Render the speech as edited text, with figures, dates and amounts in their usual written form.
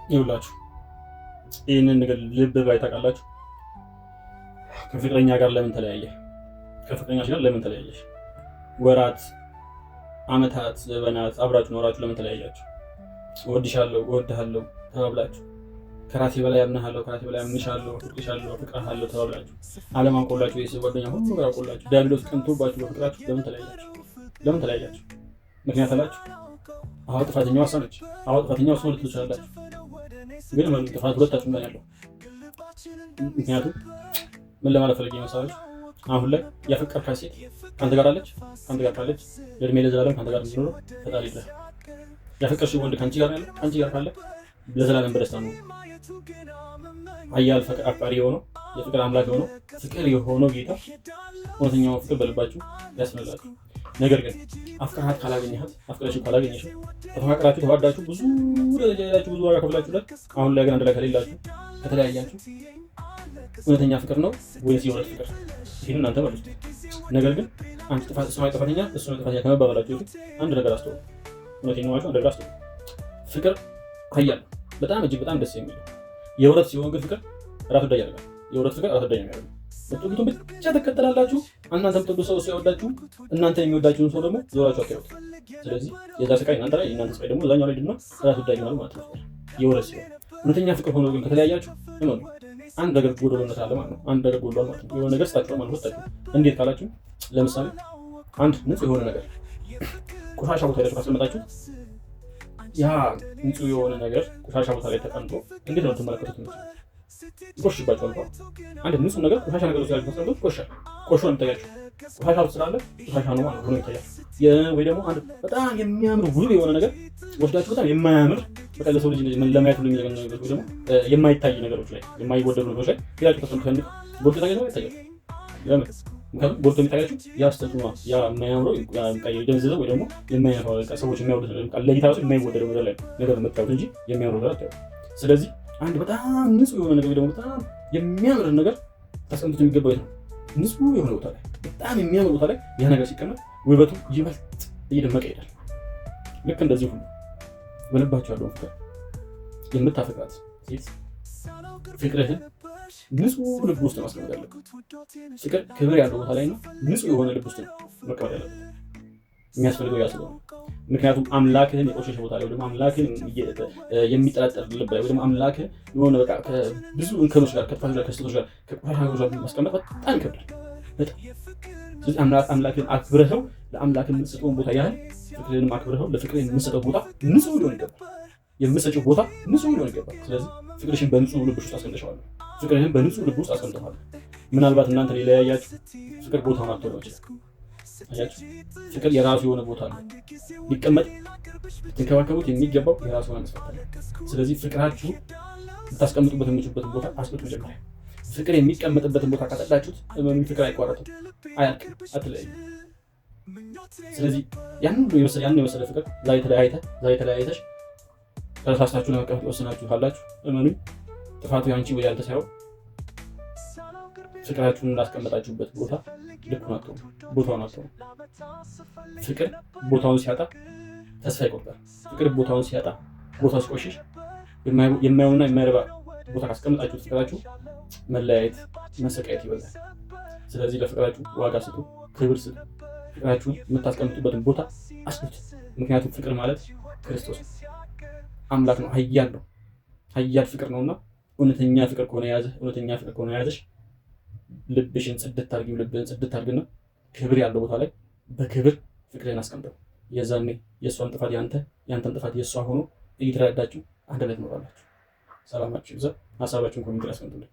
ይውላችሁ ይህንን ነገር ልብ ባይ ታውቃላችሁ። ከፍቅረኛ ጋር ለምን ተለያየ? ከፍቅረኛሽ ጋር ለምን ተለያየሽ? ወራት፣ አመታት፣ ዘመናት አብራችሁ ኖራችሁ ለምን ተለያያችሁ? እወድሻለሁ፣ እወድሃለሁ ተባብላችሁ ከራሴ በላይ አምናለሁ፣ ከራሴ በላይ አምንሻለሁ፣ አፍቅርሻለሁ፣ አፍቅርሃለሁ ተባብላችሁ ዓለም አውቆላችሁ የሰው ጓደኛ ሁሉ ነገር አውቆላችሁ ዲያብሎስ ቀንቶባችሁ በፍቅራችሁ ለምን ተለያያችሁ? ለምን ተለያያችሁ? ምክንያት አላችሁ? አዎ ጥፋተኛዋ እሷ ነች፣ አዎ ጥፋተኛው እሱ ነው ልትሉ ትችላላችሁ። ግን ምን ጥፋት ሁለታችሁም ላይ ያለው። ምክንያቱም ምን ለማለት ፈልጌ መሰላችሁ? አሁን ላይ ያፈቀርካት ሴት ከአንተ ጋር አለች፣ ከአንተ ጋር ካለች ለእድሜ ለዘላለም ከአንተ ጋር እንዲኖረው ፈጣሪ ይርዳህ። ያፈቀርሽው ወንድ ከአንቺ ጋር ያለው ከአንቺ ጋር ካለ ለዘላለም በደስታ ነው። ኃያል አፍቃሪ የሆነው የፍቅር አምላክ የሆነው ፍቅር የሆነው ጌታ እውነተኛውን ፍቅር በልባችሁ ያስመላችሁ። ነገር ግን አፍቅርሃት ካላገኘሃት፣ አፍቅረሽው ካላገኘሽው፣ ተፋቅራችሁ ተዋዳችሁ ብዙ ደረጃ ሄዳችሁ ብዙ ዋጋ ከፍላችሁለት አሁን ላይ ግን አንድ ላይ ከሌላችሁ ከተለያያችሁ እውነተኛ ፍቅር ነው ወይስ የእውነት ፍቅር? ይህን እናንተ መልሱት። ነገር ግን አንቺ ጥፋተኛ እሱ ጥፋተኛ ከመባባላችሁ በፊት አንድ ነገር አስተውሉ። እውነተኛ አንድ ነገር አስተውሉ። ፍቅር ኃያል በጣም እጅግ በጣም ደስ የሚለው የውረት ሲሆን ግን ፍቅር ራስ ወዳድ ያደርጋል። የውረት ፍቅር ራስ ወዳድ ያደርጋል። የምትወዱትን ብቻ ትከተላላችሁ። እናንተ የምትወዱ ሰው ሲወዳችሁ፣ እናንተ የሚወዳችሁን ሰው ደግሞ ዞራችሁ አታዩት። ስለዚህ የዛ ስቃይ እናንተ ላይ፣ የእናንተ ስቃይ ደግሞ እዛኛው ላይ ድና ራስ ወዳድ ይሆናል ማለት ነው። የውረት ሲሆን እውነተኛ ፍቅር ሆኖ ግን ከተለያያችሁ እመኑ አንድ ነገር ጎዶሎነት አለ ማለት ነው። አንድ ነገር ጎዶሏል ማለት ነው። የሆነ ነገር ስታችሁ ማለት ወጣችሁ። እንዴት ካላችሁ ለምሳሌ አንድ ንጹህ የሆነ ነገር ቆሻሻ ቦታ ላይ ካስቀመጣችሁ ያ ንጹህ የሆነ ነገር ቆሻሻ ቦታ ላይ ተቀምጦ እንዴት ነው ትመለከቱት? ይቆሽሽባችኋል። አንድ ንጹህ ነገር ቆሻሻ ነገር ውስጥ ካስቀመጡት ቆሾ ነው የሚታያችሁ። ቆሻሻ ውስጥ ስላለ ቆሻሻ ነው ማለት ነው ይታያል። ወይ ደግሞ አንድ በጣም የሚያምር ውብ የሆነ ነገር ወስዳችሁ በጣም የማያምር በቃ ለሰው ልጅ ለማየት ሁሉ የሚዘገን ነገር ወይ ደግሞ የማይታይ ነገሮች ላይ የማይወደዱ ነገሮች ላይ ሄዳችሁ ተሰምተን ቦልቶ ታገኘው ይታያል። ለምን? ምክንያቱም ቦልቶ የሚታያችሁ ያ ስተቱማ ያ የማያምረው የደንዝዘው ወይ ደግሞ የማያምረው ሰዎች የሚያወዱት ለይታ ራሱ የማይወደደው ነገር ላይ ነገር መጣው እንጂ የሚያምረው ነገር አታዩ። ስለዚህ አንድ በጣም ንጹህ የሆነ ነገር ወይ ደግሞ በጣም የሚያምር ነገር ታስቀምጡት የሚገባው ነው። ንጹህ የሆነ ቦታ ላይ በጣም የሚያምር ቦታ ላይ ያ ነገር ሲቀመጥ ውበቱ ይበልጥ እየደመቀ ይሄዳል። ልክ እንደዚህ ሁሉ በልባችሁ ያለውን ፍቅር የምታፈቅራት ሴት ፍቅርህን ንጹህ ልብ ውስጥ ማስቀመጥ ያለብህ። ፍቅር ክብር ያለው ቦታ ላይ ነው። ንጹህ የሆነ ልብ ውስጥ ነው መቀመጥ ያለብህ። የሚያስፈልገው ያ ስለሆነ ምክንያቱም አምላክህን የቆሸሸ ቦታ ላይ ወይ ደግሞ አምላክህን የሚጠራጠር ልብ ላይ ወይ ደግሞ አምላክህን የሆነ በቃ ከብዙ እንከኖች ጋር ከጥፋቶች ጋር ከስህተቶች ጋር ከቆሻሻ ጋር ማስቀመጥ በጣም ይከብዳል። በጣም ስለዚህ አምላክህን አክብረኸው ለአምላክ የምትሰጠውን ቦታ ያህል ፍቅርህንም አክብረኸው ለፍቅርህ የምትሰጠው ቦታ ንጹህ ሊሆን ይገባል። የምትሰጪው ቦታ ንጹህ ሊሆን ይገባል። ስለዚህ ፍቅርሽን በንጹህ ልብ ውስጥ አስቀምጠሻለሁ። ፍቅርህን በንጹህ ልብ ውስጥ አስቀምጠዋለሁ። ምናልባት እናንተ ሊለያያችሁ ፍቅር ቦታውን አጥቶ ነው ይችላል። አያችሁ፣ ፍቅር የራሱ የሆነ ቦታ ነው ሊቀመጥ ትንከባከቡት የሚገባው የራሱ የሆነ መስፈርት አለ። ስለዚህ ፍቅራችሁ ልታስቀምጡበት የምትችሉበትን ቦታ አስቀምጡ። መጀመሪያ ፍቅር የሚቀመጥበትን ቦታ ካጠላችሁት ፍቅር አይቋረጥም፣ አያልቅም፣ አትለያዩ። ስለዚህ ያንን የመሰለ ፍቅር ዛሬ ተለያይተሽ ተሳስታችሁ ለመቀመጥ ወስናችሁ ካላችሁ እመኑኝ ጥፋቱ ያንቺ ወይ ያንተ ሳይሆን ፍቅራችሁን እንዳስቀመጣችሁበት ቦታ ልኩን አጥተው ቦታውን አጥተው። ፍቅር ቦታውን ሲያጣ ተስፋ ይቆርጣል። ፍቅር ቦታውን ሲያጣ ቦታው ሲቆሽሽ የማይሆንና የማይረባ ቦታ ካስቀመጣችሁት ፍቅራችሁ መለያየት፣ መሰቃየት ይበዛል። ስለዚህ ለፍቅራችሁ ዋጋ ስጡ፣ ክብር ስጡ። ፍቅራችሁን የምታስቀምጡበትን ቦታ አስጡት። ምክንያቱም ፍቅር ማለት ክርስቶስ አምላክ ነው፣ ኃያል ነው፣ ኃያል ፍቅር ነውና እውነተኛ ፍቅር ከሆነ የያዘህ እውነተኛ ፍቅር ከሆነ የያዘሽ ልብሽን ጽድት አድርጊው። ልብህን ጽድት አድርግና ክብር ያለው ቦታ ላይ በክብር ፍቅርህን አስቀምጠው። የዛኔ የእሷን ጥፋት ያንተን ጥፋት የእሷ ሆኖ እየተረዳዳችሁ አንድ ላይ ትኖራላችሁ። ሰላማችሁ ይብዛ። ሀሳባችሁን ኮሜንት ላይ አስቀምጡልኝ።